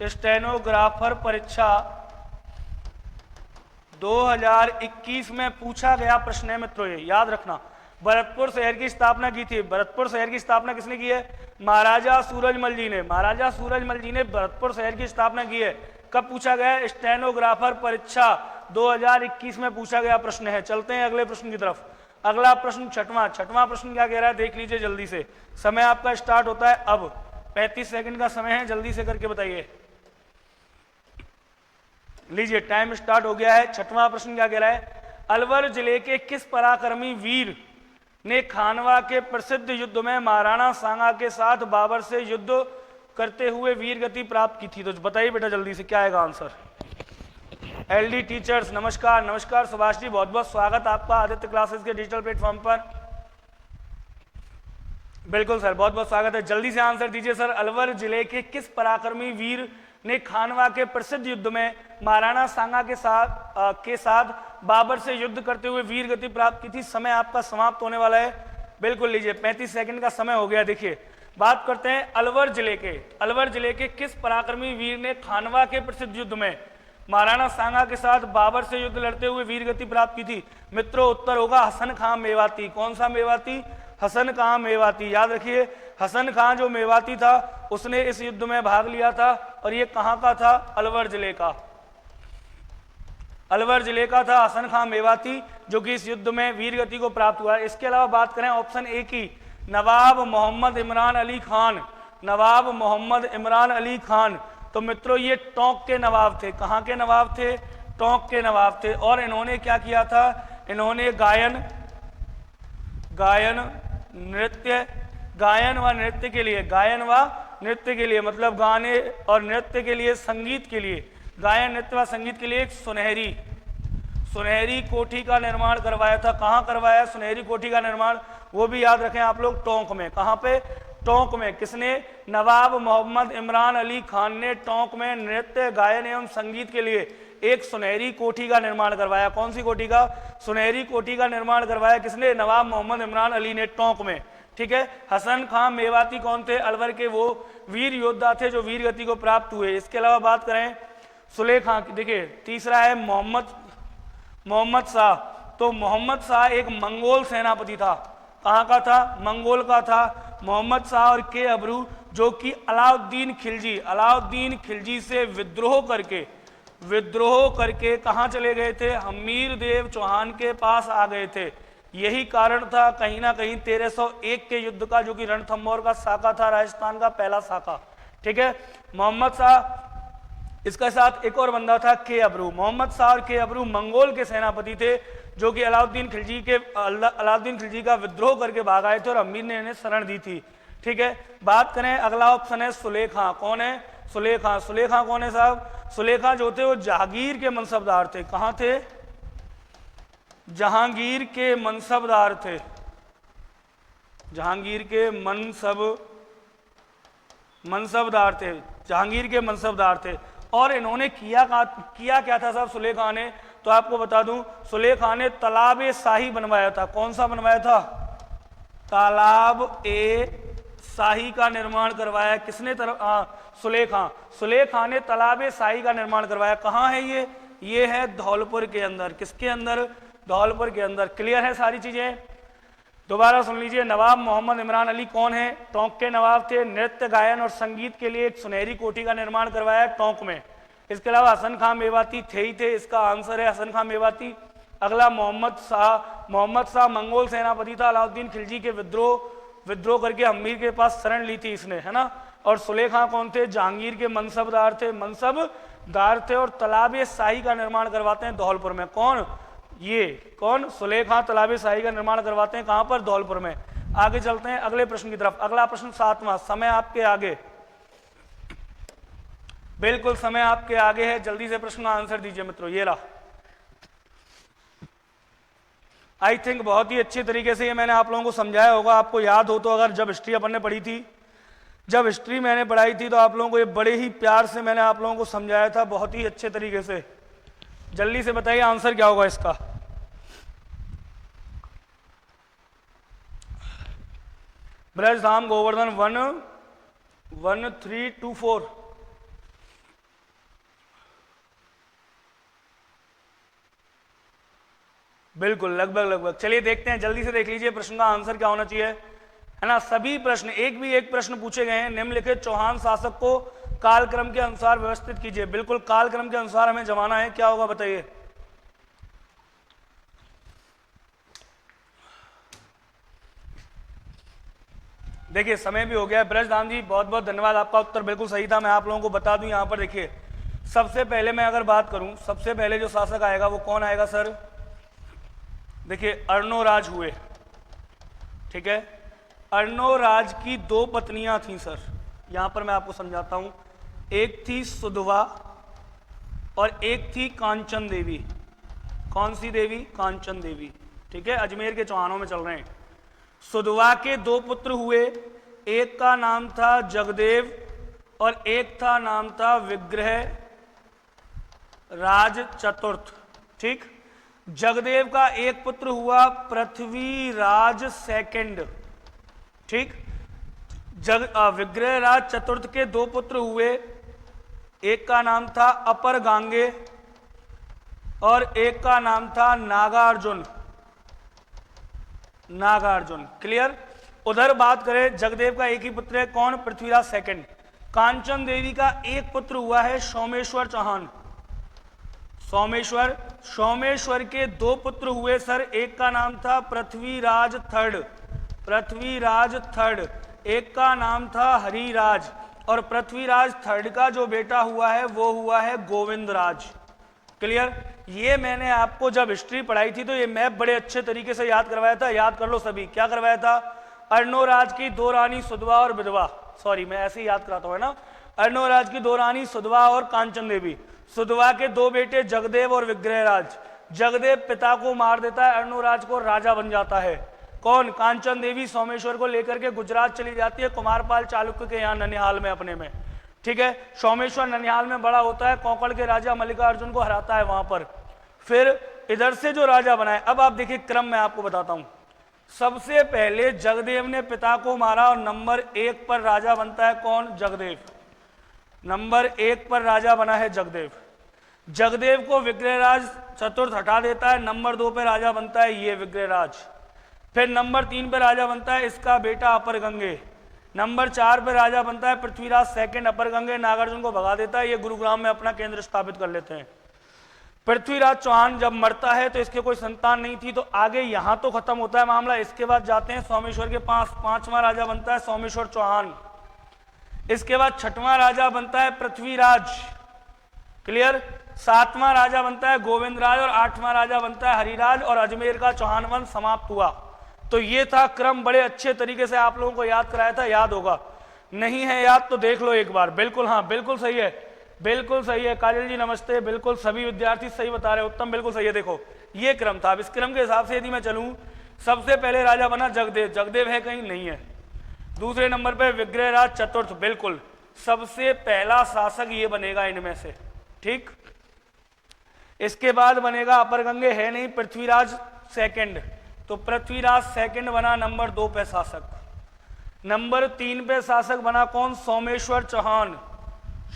स्टेनोग्राफर परीक्षा 2021 में पूछा गया प्रश्न है मित्रों, ये याद रखना। भरतपुर शहर की स्थापना की थी। भरतपुर शहर की स्थापना किसने की है? महाराजा सूरजमल जी ने। महाराजा सूरजमल जी ने भरतपुर शहर की स्थापना की है। कब पूछा गया? स्टेनोग्राफर परीक्षा 2021 में पूछा गया प्रश्न है। चलते हैं अगले प्रश्न की तरफ। अगला प्रश्न छठवां प्रश्न क्या कह रहा है देख लीजिए जल्दी से। समय आपका स्टार्ट होता है अब, 35 सेकंड का समय है, जल्दी से करके बताइए। लीजिए टाइम स्टार्ट हो गया है। छठवां प्रश्न क्या कह रहा है? अलवर जिले के किस पराक्रमी वीर ने खानवा के प्रसिद्ध युद्ध में महाराणा सांगा के साथ बाबर से युद्ध करते हुए वीर गति प्राप्त की थी? तो बताइए बेटा जल्दी से, क्या आएगा आंसर? एलडी टीचर्स नमस्कार। नमस्कार सुभाष जी, बहुत बहुत स्वागत आपका आदित्य क्लासेस के डिजिटल प्लेटफॉर्म पर। बिल्कुल सर, बहुत बहुत स्वागत है। जल्दी से आंसर दीजिए सर। अलवर जिले के किस पराक्रमी वीर ने खानवा के प्रसिद्ध युद्ध में महाराणा सांगा के साथ बाबर से युद्ध करते हुए वीर गति प्राप्त की थी? समय आपका समाप्त होने वाला है। बिल्कुल लीजिए, 35 सेकंड का समय हो गया। देखिए बात करते हैं अलवर जिले के किस पराक्रमी वीर ने खानवा के प्रसिद्ध युद्ध में महाराणा सांगा के साथ बाबर से युद्ध लड़ते हुए वीर गति प्राप्त की थी? मित्रों उत्तर होगा हसन खां मेवाती। कौन सा मेवाती? हसन खां मेवाती। याद रखिए, हसन खां जो मेवाती था उसने इस युद्ध में भाग लिया था। और ये कहां का था? अलवर जिले का। अलवर जिले का था हसन खां मेवाती, जो कि इस युद्ध में वीर गति को प्राप्त हुआ है। इसके अलावा बात करें ऑप्शन ए की, नवाब मोहम्मद इमरान अली खान। नवाब मोहम्मद इमरान अली खान, तो मित्रों ये टोंक के नवाब थे। कहाँ के नवाब थे? टोंक के नवाब थे। और इन्होंने क्या किया था? इन्होंने गायन व नृत्य के लिए, मतलब गाने और नृत्य के लिए, संगीत के लिए, गायन नृत्य व संगीत के लिए एक सुनहरी कोठी का निर्माण करवाया था। कहाँ करवाया सुनहरी कोठी का निर्माण? वो भी याद रखें आप लोग, टोंक में। कहाँ पे? टोंक में। किसने? नवाब मोहम्मद इमरान अली खान ने टोंक में नृत्य, गायन एवं संगीत के लिए एक सुनहरी कोठी का निर्माण करवाया। कौन सी कोठी का? सुनहरी कोठी का निर्माण करवाया किसने? नवाब मोहम्मद इमरान अली ने, टोंक में। ठीक है। हसन खां मेवाती कौन थे? अलवर के वो वीर योद्धा थे जो वीर गति को प्राप्त हुए। इसके अलावा बात करें सुले खां की, देखिए तीसरा है मोहम्मद शाह। तो मोहम्मद शाह एक मंगोल सेनापति था। कहाँ का था? मंगोल का था। मोहम्मद शाह और के अबरू, जो कि अलाउद्दीन खिलजी से विद्रोह करके कहाँ चले गए थे? हमीर देव चौहान के पास आ गए थे। यही कारण था कहीं ना कहीं 1301 के युद्ध का, जो कि रणथंभौर का साका था, राजस्थान का पहला साका। ठीक है। मोहम्मद शाह, इसके साथ एक और बंदा था के अबरू। मोहम्मद शाह और के अबरू मंगोल के सेनापति थे, जो कि अलाउद्दीन खिलजी का विद्रोह करके भाग आए थे और अमीर ने इन्हें शरण दी थी। ठीक है। बात करें, अगला ऑप्शन है सुले खां। कौन है? सुले खां। सुले खां कौन है साहब? सुले खां जो थे वो जहांगीर के मनसबदार थे। कहाँ थे? जहांगीर के मनसबदार थे। जहांगीर के मनसबदार थे। और इन्होंने किया क्या था साहब सुले खां ने? तो आपको बता दूं, सुले खां ने तालाब ए शाही बनवाया था। कौन सा बनवाया था? तालाब ए शाही का निर्माण करवाया? किसने? सुलेखा। सुलेखा ने तालाब शाही का निर्माण करवाया। कहाँ है ये है धौलपुर के अंदर। किसके अंदर? धौलपुर के अंदर। क्लियर है सारी चीजें? दोबारा सुन लीजिए। नवाब मोहम्मद इमरान अली कौन है? टोंक के नवाब थे। नृत्य, गायन और संगीत के लिए एक सुनहरी कोठी का निर्माण करवाया टोंक में। इसके अलावा हसन खां मेवाती थे ही थे, इसका आंसर है हसन खां मेवाती। अगला मोहम्मद शाह मंगोल सेनापति था। अलाउद्दीन खिलजी के विद्रोह करके अमीर के पास शरण ली थी इसने, है ना। और सुलेखा कौन थे? जहांगीर के मनसबदार थे और तालाब शाही का निर्माण करवाते हैं धौलपुर में। कौन? सुलेखा तालाब शाही का निर्माण करवाते हैं। कहां पर? धौलपुर में। आगे चलते हैं अगले प्रश्न की तरफ। अगला प्रश्न 7वां। समय आपके आगे, बिल्कुल समय आपके आगे है। जल्दी से प्रश्न का आंसर दीजिए मित्रों। ये रहा। आई थिंक बहुत ही अच्छे तरीके से ये मैंने आप लोगों को समझाया होगा। आपको याद हो तो, अगर जब हिस्ट्री अपन ने पढ़ी थी, जब हिस्ट्री मैंने पढ़ाई थी तो आप लोगों को ये बड़े ही प्यार से मैंने आप लोगों को समझाया था, बहुत ही अच्छे तरीके से। जल्दी से बताइए आंसर क्या होगा इसका। ब्रजधाम गोवर्धन 1324। बिल्कुल, लगभग। चलिए देखते हैं, जल्दी से देख लीजिए प्रश्न का आंसर क्या होना चाहिए, है ना। सभी प्रश्न, एक प्रश्न पूछे गए हैं। निम्नलिखित चौहान शासक को कालक्रम के अनुसार व्यवस्थित कीजिए। बिल्कुल कालक्रम के अनुसार हमें जमाना है। क्या होगा बताइए। देखिए समय भी हो गया है। ब्रजधाम जी बहुत बहुत धन्यवाद, आपका उत्तर बिल्कुल सही था। मैं आप लोगों को बता दूं, यहां पर देखिए सबसे पहले मैं अगर बात करूं, सबसे पहले जो शासक आएगा वो कौन आएगा सर? देखिए अर्णोराज हुए, ठीक है। अर्णोराज की 2 पत्नियां थीं सर। यहां पर मैं आपको समझाता हूं। एक थी सुधवा और एक थी कांचन देवी। कौन सी देवी? कांचन देवी, ठीक है। अजमेर के चौहानों में चल रहे हैं। सुधवा के 2 पुत्र हुए। एक का नाम था जगदेव और एक था नाम था विग्रह राज चतुर्थ, ठीक। जगदेव का एक पुत्र हुआ पृथ्वीराज सेकंड, ठीक। विग्रह राज चतुर्थ के 2 पुत्र हुए। एक का नाम था अपर गांगे और एक का नाम था नागार्जुन। क्लियर। उधर बात करें, जगदेव का एक ही पुत्र है, कौन? पृथ्वीराज सेकंड। कांचन देवी का एक पुत्र हुआ है सोमेश्वर चौहान। सोमेश्वर के 2 पुत्र हुए सर। एक का नाम था पृथ्वीराज थर्ड, एक का नाम था हरिराज। और पृथ्वीराज थर्ड का जो बेटा हुआ है वो हुआ है गोविंदराज। क्लियर। ये मैंने आपको जब हिस्ट्री पढ़ाई थी तो ये मैप बड़े अच्छे तरीके से याद करवाया था। याद कर लो सभी। क्या करवाया था? अर्णोराज की 2 रानी सुधवा और विधवा, सॉरी मैं ऐसे ही याद कराता हूं, है ना। अर्णोराज की 2 रानी सुधवा और कांचन देवी। सुधवा के 2 बेटे जगदेव और विग्रहराज। जगदेव पिता को मार देता है, अर्णोराज को राजा बन जाता है। कौन? कांचन देवी सोमेश्वर को लेकर के गुजरात चली जाती है, कुमारपाल चालुक्य के यहाँ ननिहाल में अपने में, ठीक है। सोमेश्वर ननिहाल में बड़ा होता है, कोंकण के राजा मल्लिकार्जुन को हराता है वहां पर। फिर इधर से जो राजा बनाए, अब आप देखिए क्रम मैं आपको बताता हूं। सबसे पहले जगदेव ने पिता को मारा और नंबर 1 पर राजा बनता है कौन? जगदेव। नंबर 1 पर राजा बना है जगदेव। जगदेव को विग्रहराज चतुर्थ हटा देता है, नंबर 2 पे राजा बनता है ये विग्रहराज। फिर नंबर 3 पे राजा बनता है इसका बेटा अपर गंगे। नंबर 4 पे राजा बनता है पृथ्वीराज सेकंड। अपर गंगे नागार्जुन को भगा देता है, ये गुरुग्राम में अपना केंद्र स्थापित कर लेते हैं। पृथ्वीराज चौहान जब मरता है तो इसके कोई संतान नहीं थी, तो आगे यहां तो खत्म होता है मामला। इसके बाद जाते हैं सोमेश्वर के पास, 5वां राजा बनता है सोमेश्वर चौहान। इसके बाद 6वां राजा बनता है पृथ्वीराज। क्लियर। 7वां राजा बनता है गोविंदराज और 8वां राजा बनता है हरिराज और अजमेर का चौहान वंश समाप्त हुआ। तो ये था क्रम, बड़े अच्छे तरीके से आप लोगों को याद कराया था। याद होगा, नहीं है याद तो देख लो एक बार। बिल्कुल, हाँ बिल्कुल सही है, बिल्कुल सही है। काजल जी नमस्ते, बिल्कुल सभी विद्यार्थी सही बता रहे हैं। उत्तम बिल्कुल सही है। देखो ये क्रम था। अब इस क्रम के हिसाब से यदि मैं चलूं, सबसे पहले राजा बना जगदेव। जगदेव है कहीं? नहीं है। दूसरे नंबर पे विग्रहराज चतुर्थ, बिल्कुल सबसे पहला शासक ये बनेगा इनमें से, ठीक। इसके बाद बनेगा अपर गंगे, है नहीं, पृथ्वीराज सेकंड। तो पृथ्वीराज सेकंड बना नंबर 2 पे शासक। नंबर 3 पे शासक बना कौन? सोमेश्वर चौहान।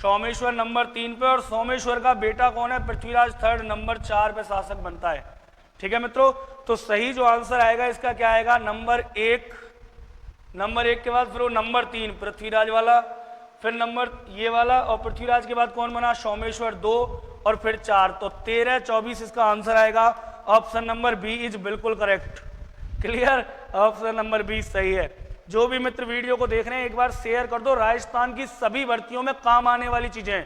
सोमेश्वर नंबर 3 पे, और सोमेश्वर का बेटा कौन है? पृथ्वीराज थर्ड नंबर 4 पे शासक बनता है। ठीक है मित्रों, तो सही जो आंसर आएगा इसका क्या आएगा? नंबर 1। नंबर 1 के बाद फिर वो नंबर 3 पृथ्वीराज वाला, फिर नंबर ये वाला, और पृथ्वीराज के बाद कौन बना? सोमेश्वर 2, और फिर 4। तो 13, 24 इसका आंसर आएगा। ऑप्शन नंबर बी इज बिल्कुल correct. Clear? Option number B सही है। जो भी मित्र वीडियो को देख रहे हैं एक बार शेयर कर दो। राजस्थान की सभी भर्तियों में काम आने वाली चीजें,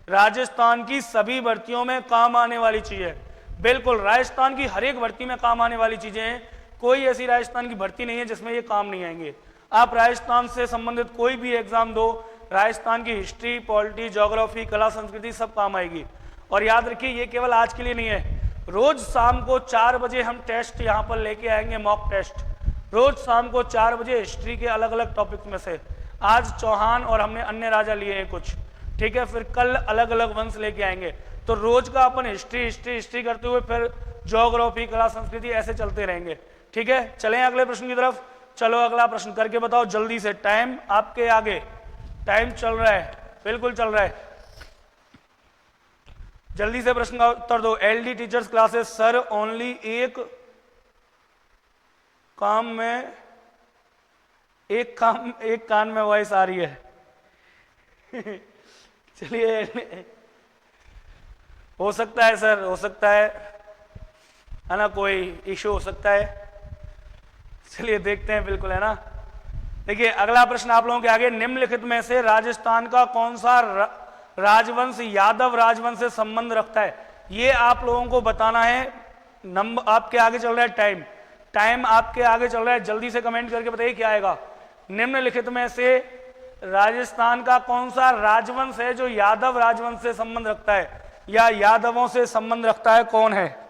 राजस्थान की सभी भर्तियों में काम आने वाली चीजें, बिल्कुल राजस्थान की हर एक भर्ती में काम आने वाली चीजें हैं। कोई ऐसी राजस्थान की भर्ती नहीं है जिसमें ये काम नहीं आएंगे। आप राजस्थान से संबंधित कोई भी एग्जाम दो, राजस्थान की हिस्ट्री, पॉलिटी, ज्योग्राफी, कला, संस्कृति सब काम आएगी। और याद रखिए ये केवल आज के लिए नहीं है, रोज शाम को 4 बजे हम टेस्ट यहाँ पर लेके आएंगे, मॉक टेस्ट। रोज शाम को 4 बजे हिस्ट्री के अलग अलग टॉपिक में से। आज चौहान और हमने अन्य राजा लिए हैं कुछ, ठीक है, फिर कल अलग अलग वंश लेके आएंगे। तो रोज का अपन हिस्ट्री हिस्ट्री हिस्ट्री करते हुए फिर ज्योग्राफी, कला, संस्कृति ऐसे चलते रहेंगे। ठीक है, चलें अगले प्रश्न की तरफ। चलो अगला प्रश्न करके बताओ जल्दी से, टाइम आपके आगे, टाइम चल रहा है, बिल्कुल चल रहा है। जल्दी से प्रश्न का उत्तर दो। LD teachers classes sir only एक काम में, एक कान में वॉइस आ रही है। चलिए, हो सकता है सर, हो सकता है ना, कोई इशू हो सकता है। चलिए देखते हैं, बिल्कुल है ना। देखिए अगला प्रश्न आप लोगों के आगे, निम्नलिखित में से राजस्थान का कौन सा राजवंश यादव राजवंश से संबंध रखता है? ये आप लोगों को बताना है। नंबर आपके आगे चल रहा है, टाइम टाइम आपके आगे चल रहा है, जल्दी से कमेंट करके बताइए क्या आएगा। निम्नलिखित में से राजस्थान का कौन सा राजवंश है जो यादव राजवंश से संबंध रखता है, या यादवों से संबंध रखता है, कौन है?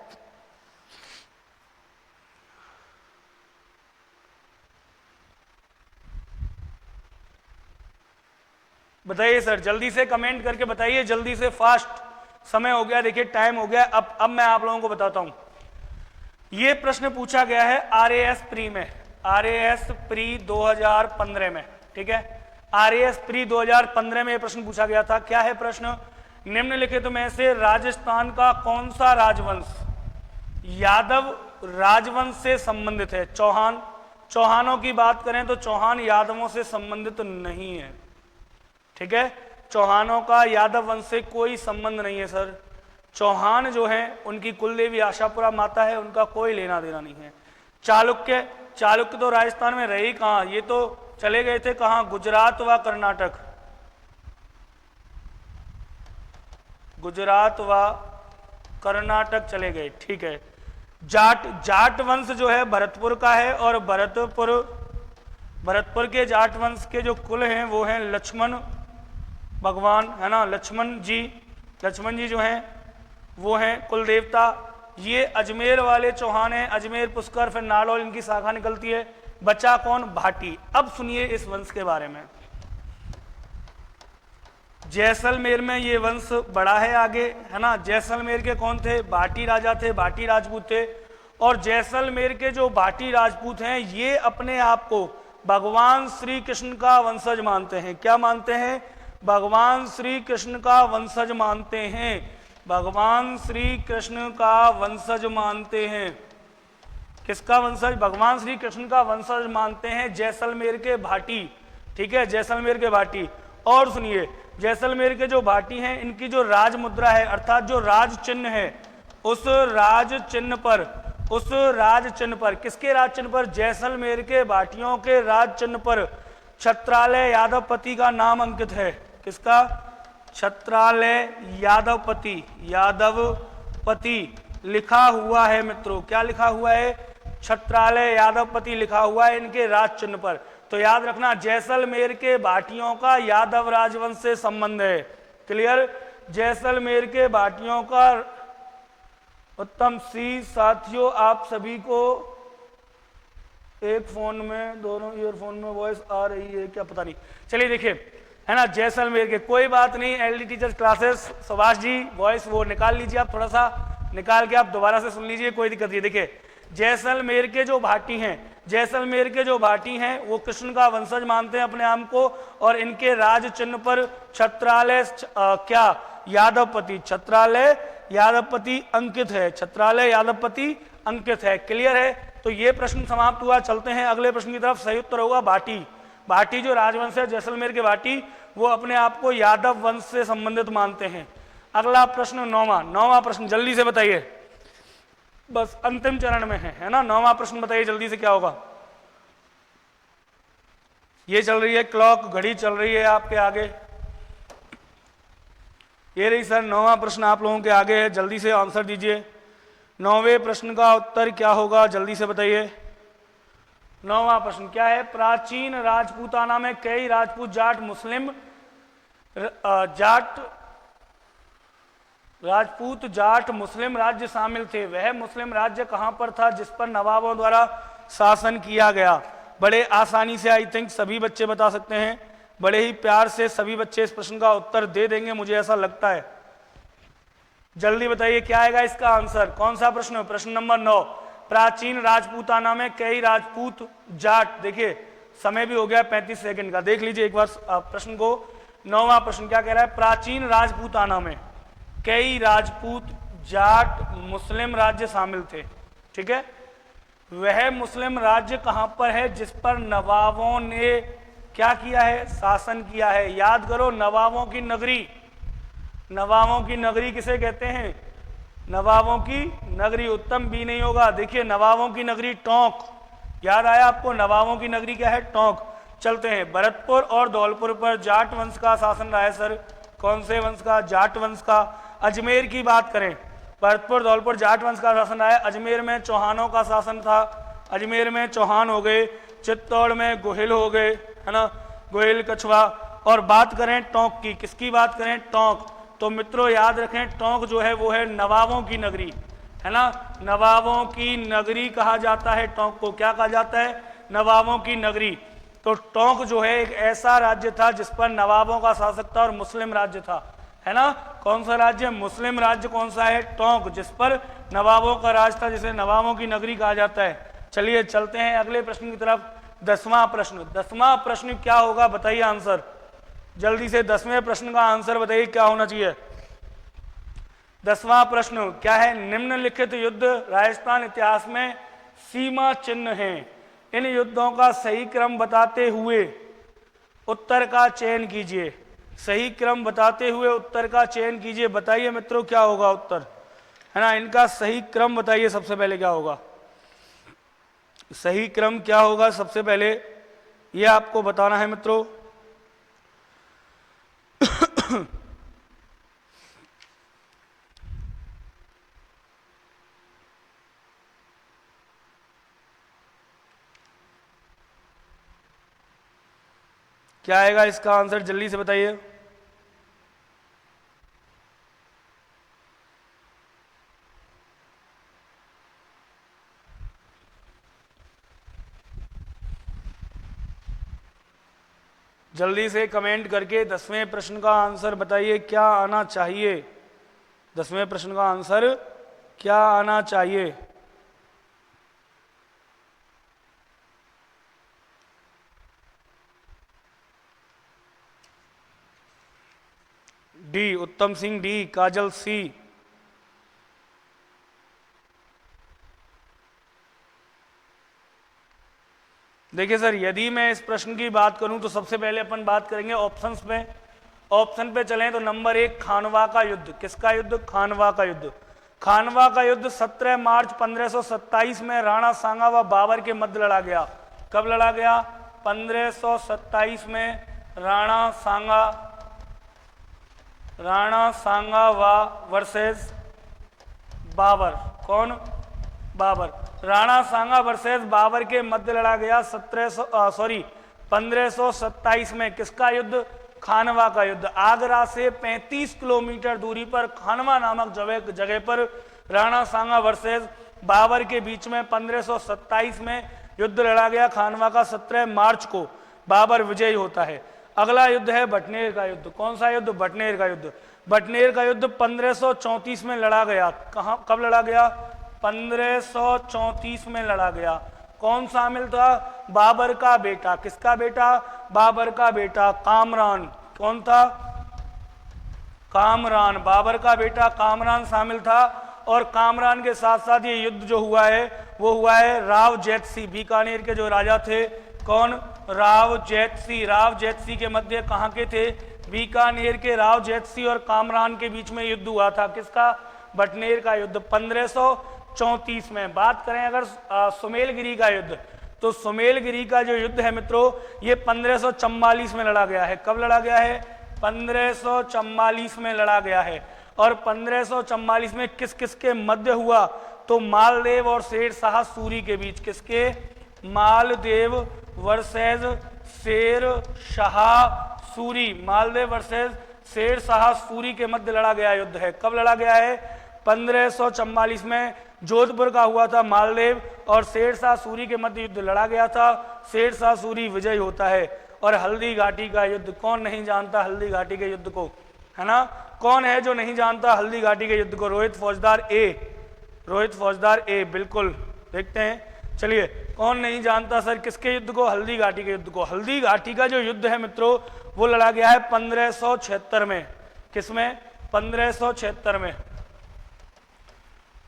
बताइए सर, जल्दी से कमेंट करके बताइए, जल्दी से, फास्ट, समय हो गया, देखिए टाइम हो गया। अब मैं आप लोगों को बताता हूं। ये प्रश्न पूछा गया है आरएएस प्री में, आरएएस प्री 2015 में। ठीक है, आरएएस प्री 2015 में ये प्रश्न पूछा गया था। क्या है प्रश्न? निम्नलिखित में से राजस्थान का कौन सा राजवंश यादव राजवंश से संबंधित है? चौहान, चौहानों की बात करें तो चौहान यादवों से संबंधित नहीं है। ठीक है, चौहानों का यादव वंश से कोई संबंध नहीं है सर। चौहान जो है उनकी कुलदेवी आशापुरा माता है, उनका कोई लेना देना नहीं है। चालुक्य, चालुक्य तो राजस्थान में रहे ही कहाँ, ये तो चले गए थे कहाँ? गुजरात व कर्नाटक, गुजरात व कर्नाटक चले गए। ठीक है, जाट वंश जो है भरतपुर का है, और भरतपुर के जाट वंश के जो कुल हैं वो हैं लक्ष्मण भगवान, है ना, लक्ष्मण जी जो हैं वो हैं कुल देवता। ये अजमेर वाले चौहान हैं, अजमेर, पुष्कर, फिर नालौल इनकी शाखा निकलती है। बचा कौन? भाटी। अब सुनिए इस वंश के बारे में। जैसलमेर में ये वंश बड़ा है आगे, है ना। जैसलमेर के कौन थे? भाटी राजा थे, भाटी राजपूत थे। और जैसलमेर के जो भाटी राजपूत हैं ये अपने आप को भगवान श्री कृष्ण का वंशज मानते हैं। क्या मानते हैं? भगवान श्री कृष्ण का वंशज मानते हैं, भगवान श्री कृष्ण का वंशज मानते हैं। किसका वंशज? भगवान श्री कृष्ण का वंशज मानते हैं जैसलमेर के भाटी। ठीक है, जैसलमेर के भाटी। और सुनिए, जैसलमेर के जो भाटी हैं इनकी जो राज मुद्रा है, अर्थात जो राज चिन्ह है, उस राज चिन्ह पर किसके राज चिन्ह पर? जैसलमेर के भाटियों के राज चिन्ह पर छत्रालय यादवपति का नाम अंकित है। किसका? छत्रालय यादवपति लिखा हुआ है मित्रों। क्या लिखा हुआ है? छत्रालय यादवपति लिखा हुआ है इनके राज चिन्ह पर। तो याद रखना, जैसलमेर के भाटियों का यादव राजवंश से संबंध है। क्लियर? जैसलमेर के भाटियों का। उत्तम सी। साथियों, आप सभी को एक फोन में, दोनों ईयरफोन में वॉइस आ रही है क्या? पता नहीं। चलिए देखिए, है ना, जैसलमेर के, कोई बात नहीं, LD teachers classes, Subhash ji voice वो निकाल लीजिए, आप थोड़ा सा निकाल के आप दोबारा से सुन लीजिए, कोई दिक्कत नहीं। देखिए, जैसलमेर के जो भाटी हैं जैसलमेर के जो भाटी हैं वो कृष्ण का वंशज मानते हैं अपने आप को, और इनके राज चिन्ह पर छत्रालय क्या यादवपति, छत्रालय यादवपति अंकित है, छत्रालय यादवपति अंकित है। क्लियर है? तो ये प्रश्न समाप्त हुआ। चलते हैं अगले प्रश्न की तरफ। सही उत्तर होगा भाटी। भाटी जो राजवंश है जैसलमेर के भाटी, वो अपने आप को यादव वंश से संबंधित मानते हैं। अगला प्रश्न नौवां प्रश्न जल्दी से बताइए, बस अंतिम चरण में है ना। नौवां प्रश्न बताइए जल्दी से क्या होगा। ये चल रही है क्लॉक, घड़ी चल रही है आपके आगे, ये रही सर। नौवां प्रश्न आप लोगों के आगे है, जल्दी से आंसर दीजिए। 9वें प्रश्न का उत्तर क्या होगा जल्दी से बताइए। 9वां प्रश्न क्या है? प्राचीन राजपूताना में कई राजपूत जाट मुस्लिम राजपूत जाट मुस्लिम राज्य शामिल थे। वह मुस्लिम राज्य कहां पर था जिस पर नवाबों द्वारा शासन किया गया? बड़े आसानी से आई थिंक सभी बच्चे बता सकते हैं, बड़े ही प्यार से सभी बच्चे इस प्रश्न का उत्तर दे देंगे, मुझे ऐसा लगता है। जल्दी बताइए क्या आएगा इसका आंसर। कौन सा प्रश्न? प्रश्न नंबर 9। प्राचीन राजपूताना में कई राजपूत जाट, देखिए समय भी हो गया 35 सेकंड का, देख लीजिए एक बार प्रश्न को। 9वां प्रश्न क्या कह रहा है? प्राचीन राजपूताना में कई राजपूत जाट मुस्लिम राज्य शामिल थे। ठीक है, वह मुस्लिम राज्य कहां पर है जिस पर नवाबों ने क्या किया है? शासन किया है। याद करो, नवाबों की नगरी, नवाबों की नगरी किसे कहते हैं? नवाबों की नगरी। उत्तम भी नहीं होगा। देखिए नवाबों की नगरी टोंक, याद आया आपको? नवाबों की नगरी क्या है? टोंक। चलते हैं, भरतपुर और धौलपुर पर जाट वंश का शासन रहा है सर। कौन से वंश का? जाट वंश का। अजमेर की बात करें, भरतपुर धौलपुर जाट वंश का शासन रहा है। अजमेर में चौहानों का शासन था, अजमेर में चौहान हो गए। चित्तौड़ में गोहिल हो गए, है ना, गोहिल कछवा। और बात करें टोंक की, किसकी बात करें? टोंक। तो मित्रों याद रखें, टोंक जो है वो है नवाबों की नगरी, है ना। नवाबों की नगरी कहा जाता है टोंक को। क्या कहा जाता है? नवाबों की नगरी। तो टोंक जो है एक ऐसा राज्य था जिस पर नवाबों का शासक था और मुस्लिम राज्य था, है ना। कौन सा राज्य? मुस्लिम राज्य। कौन सा है? टोंक, जिस पर नवाबों का राज था, जिसे नवाबों की नगरी कहा जाता है। चलिए चलते हैं अगले प्रश्न की तरफ। 10वां प्रश्न। 10वां प्रश्न क्या होगा बताइए आंसर जल्दी से। 10वें प्रश्न का आंसर बताइए क्या होना चाहिए। 10वां प्रश्न क्या है? निम्नलिखित युद्ध राजस्थान इतिहास में सीमा चिन्ह हैं। इन युद्धों का सही क्रम बताते हुए उत्तर का चयन कीजिए। सही क्रम बताते हुए उत्तर का चयन कीजिए। बताइए मित्रों क्या होगा उत्तर, है ना। इनका सही क्रम बताइए सबसे पहले क्या होगा। सही क्रम क्या होगा सबसे पहले ये आपको बताना है मित्रों। क्या आएगा इसका आंसर जल्दी से बताइए। जल्दी से कमेंट करके 10वें प्रश्न का आंसर बताइए क्या आना चाहिए। 10वें प्रश्न का आंसर क्या आना चाहिए। डी उत्तम सिंह डी, काजल सी। देखिए सर, यदि मैं इस प्रश्न की बात करूं तो सबसे पहले अपन बात करेंगे ऑप्शंस पे। ऑप्शन पे चलें तो नंबर 1 खानवा का युद्ध। किसका युद्ध? खानवा का युद्ध। खानवा का युद्ध 17 मार्च 1527 में राणा सांगा व बाबर के मध्य लड़ा गया। कब लड़ा गया? 1527 में राणा सांगा वर्सेस बाबर। कौन? बाबर। राणा सांगा वर्सेस बाबर के मध्य लड़ा गया 1527 में। किसका युद्ध? खानवा का युद्ध। आगरा से 35 किलोमीटर दूरी पर खानवा नामक जगह पर राणा सांगा वर्सेस बाबर के बीच में 1527 में युद्ध लड़ा गया। खानवा का 17 मार्च को बाबर विजयी होता है। अगला युद्ध है बटनेर का युद्ध। कौन सा युद्ध? बटनेर का युद्ध। बटनेर का युद्ध 1534 में लड़ा गया। कब लड़ा गया? 1534 में लड़ा गया। कौन शामिल था? बाबर का बेटा। किसका बेटा? बाबर का बेटा कामरान। कौन था? कामरान। बाबर का बेटा कामरान शामिल था। और कामरान के साथ साथ ये युद्ध जो हुआ है वो हुआ है राव जैतसी, बीकानेर के जो राजा थे। कौन? राव जैतसी। राव जैतसी के मध्य कहाँ के थे? बीकानेर के राव जैतसी और कामरान के बीच में युद्ध हुआ था। किसका? बटनेर का युद्ध 1534 में। बात करें अगर सुमेलगिरी का युद्ध, तो सुमेलगिरी का जो युद्ध है मित्रों ये 1544 में लड़ा गया है। कब लड़ा गया है? 1544 में लड़ा गया है। और 1544 में किस किस के मध्य हुआ? तो मालदेव और शेर शाह सूरी के बीच। किसके? मालदेव वर्सेस शेर शाह सूरी। मालदेव वर्सेस शेर शाह सूरी के मध्य लड़ा गया युद्ध है। कब लड़ा गया है? 1544 में जोधपुर का हुआ था। मालदेव और शेर शाह सूरी के मध्य युद्ध लड़ा गया था। शेर शाह सूरी विजयी होता है। और हल्दी घाटी का युद्ध, कौन नहीं जानता हल्दी घाटी के युद्ध को, है ना? कौन है जो नहीं जानता हल्दी घाटी के युद्ध को? रोहित फौजदार ए। रोहित फौजदार ए, बिल्कुल। देखते हैं, चलिए, कौन नहीं जानता सर किसके युद्ध को? हल्दी घाटी के युद्ध को। हल्दी घाटी का जो युद्ध है मित्रों वो लड़ा गया है 1576 में। किसमें? 1576 में।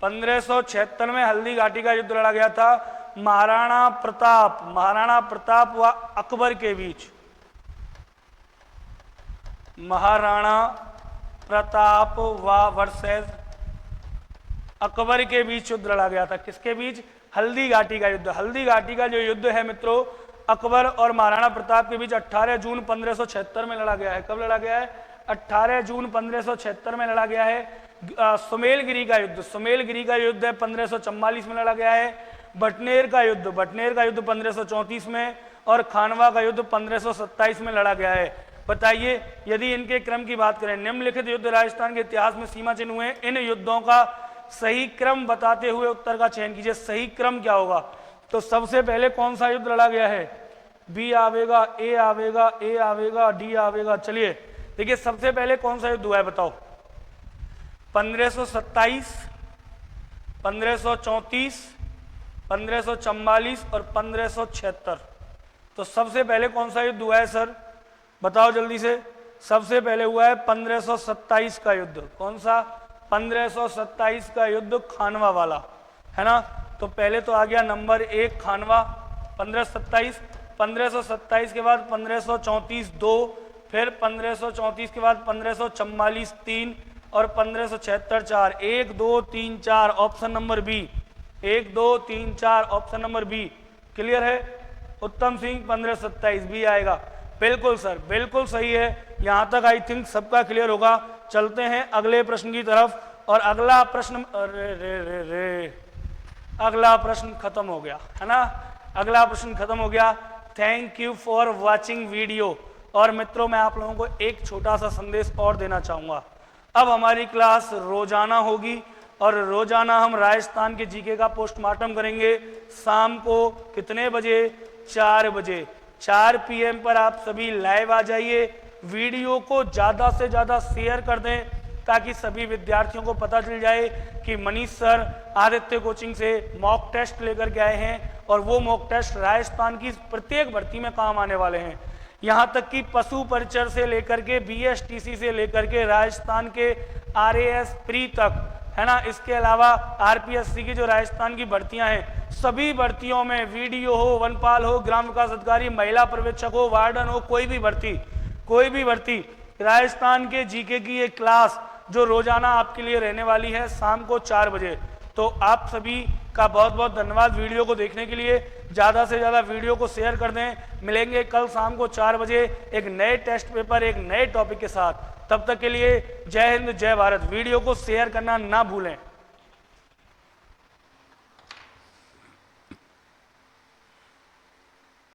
1576 में हल्दी घाटी का युद्ध लड़ा गया था महाराणा प्रताप व अकबर के बीच। महाराणा प्रताप वर्सेस अकबर के बीच युद्ध लड़ा गया था। किसके बीच? हल्दी घाटी का युद्ध। हल्दी घाटी का जो युद्ध है मित्रों अकबर और महाराणा प्रताप के बीच 18 जून 1576 में लड़ा गया है। कब लड़ा गया है? 18 जून 1576 में लड़ा गया है। सुमेलगिरी का युद्ध, सुमेलगिरी का युद्ध है 1544 में लड़ा गया है। बटनेर का युद्ध 1534 में। और खानवा का युद्ध 1527 में लड़ा गया है। बताइए, यदि इनके क्रम की बात करें, निम्नलिखित युद्ध राजस्थान के इतिहास में सीमा चिन्ह हुए, इन युद्धों का सही क्रम बताते हुए उत्तर का चयन कीजिए। सही क्रम क्या होगा? तो सबसे पहले कौन सा युद्ध लड़ा गया है? बी आवेगा, ए आवेगा, ए आवेगा, डी आवेगा। चलिए देखिए, सबसे पहले कौन सा युद्ध हुआ है बताओ? 1527, 1534, 1544 और 1576। तो सबसे पहले कौन सा युद्ध हुआ है सर? बताओ जल्दी से। सबसे पहले हुआ है 1527 का युद्ध। कौन सा? 1527 का युद्ध खानवा वाला, है ना? तो पहले तो आ गया नंबर 1 खानवा 1527। 1527 के बाद 1534 2, फिर 1534 के बाद 1544 3 और 1576 4। 1 2 3 4 option number B. 1 2 3 4 option number B. Clear है? उत्तम सिंह 1527 बी आएगा। बिल्कुल सर, बिल्कुल सही है। यहां तक आई थिंक सबका क्लियर होगा। चलते हैं अगले प्रश्न की तरफ। और अगला प्रश्न, अगला प्रश्न खत्म हो गया, है ना? अगला प्रश्न खत्म हो गया। Thank you for watching video. और मित्रों, मैं आप लोगों को एक छोटा सा संदेश और देना चाहूंगा। अब हमारी क्लास रोजाना होगी और रोजाना हम राजस्थान के जीके का पोस्टमार्टम करेंगे। शाम को कितने बजे? 4 बजे। 4 PM पर आप सभी लाइव आ जाइए। वीडियो को ज़्यादा से ज़्यादा शेयर कर दें ताकि सभी विद्यार्थियों को पता चल जाए कि मनीष सर आदित्य कोचिंग से मॉक टेस्ट लेकर के आए हैं और वो मॉक टेस्ट राजस्थान की प्रत्येक भर्ती में काम आने वाले हैं। यहाँ तक कि पशु परिचर से लेकर के BSTC से लेकर के राजस्थान के RAS प्री तक, है ना? इसके अलावा RPSC की जो राजस्थान की भर्तियां हैं, सभी भर्तियों में वीडियो हो, वनपाल हो, ग्राम विकास अधिकारी, महिला पर्यवेक्षक हो, वार्डन हो, कोई भी भर्ती राजस्थान के जीके की एक क्लास जो रोजाना आपके लिए रहने वाली है शाम को 4 बजे। तो आप सभी का बहुत बहुत धन्यवाद वीडियो को देखने के लिए। ज़्यादा से ज़्यादा वीडियो को शेयर कर दें। मिलेंगे कल शाम को 4 बजे एक नए टेस्ट पेपर, एक नए टॉपिक के साथ। तब तक के लिए जय हिंद, जय भारत। वीडियो को शेयर करना ना भूलें।